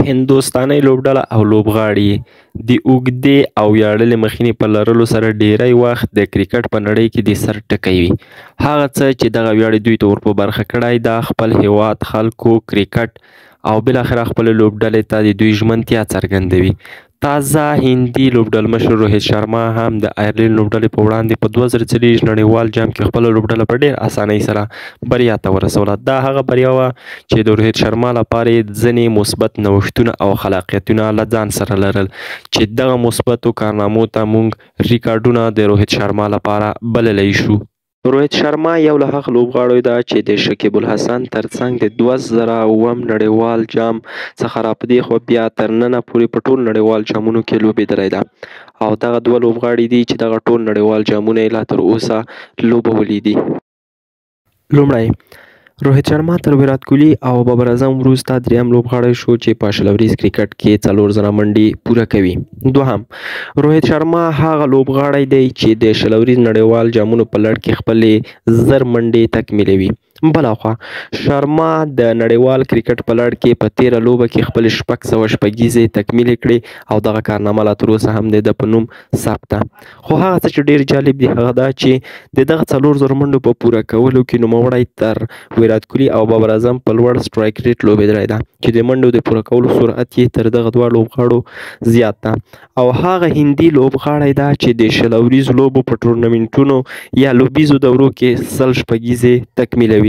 هندوستانۍ لوبډله او لوبغاړي د اوږدې او ویاړلې مخینې په لرلو سره ډیری وخت د کرکټ په نړۍ کې د سر ټکی وي. هغه څه چې دغه ویاړ دوی ته ور په برخه کړی دا خپل هیواد خلکو کرکټ او بالاخره خپل لوبډلې ته د دوی ژمنتیا څرګندوي. تازه هندي لوبډلمشر روهیت شرما هم د آیرلینډ لوبډلې په وړاندې په 2024 نړیوال جام کې خپله لوبډله په ډېر اسانۍ سره بریا ته ورسوله. دا هغه بریا وه چې د روهیت شرما لپاره یې ځینې مثبت نوښتونه او خلاقیتونه له ځان سره لرل چې دغه مثبتو کارنامو ته موږ ریکارډونه د روهیت شرما لپاره بللی شو. روهیت شرما یو له هغه لوبغاړو ده چې د شکیب الحسن ترڅنګ د 2007 نړیوال جام څخه راپدې خوا بیا تر ننه پورې په ټول نړیوال جامونو کې لوبېدلی ده او دغه دوه لوبغاړي دي چې دغه ټول نړیوال جامونه یې لا تر اوسه لوبولي دي. لومړی روهیت شرما تر ویرات کوهلي او بابر اعظم وروسته دریم لوبغاړی شو چې په شلوریز کرکټ کې 4 ځله منډې پوره کوي. دوهم روهیت شرما هغه لوبغاړی دی چې د شلوریز نړیوال جامونو په لړ کې خپلې 1000 منډې تکمیلوي. بلاخوا شرما د نړیوال کرکټ په لړ کې په 13 لوبه کې خپل 600 شپږیزې تکمیلې کړې او دغه کارنامه لا تر اوسه هم د ده په نوم ثبت ده. خو هغه څه چې ډېر جالب دي هغه دا چې د دغه 4000 منډو په پوره کولو کې نوموړی تر ویرات کوهلي او بابر اعظم په لوړ سټرایک ریټ لوبېدلی ده چې د منډو د پوره کولو سرعت یې تر دغه دوه لوبغاړو زیات ده او هغه هندي لوبغاړی ده چې د شلوریزو لوبو په ټورنمنټونو یا لوبیزو دورو کې 100 شپږیزې تکمیلوي.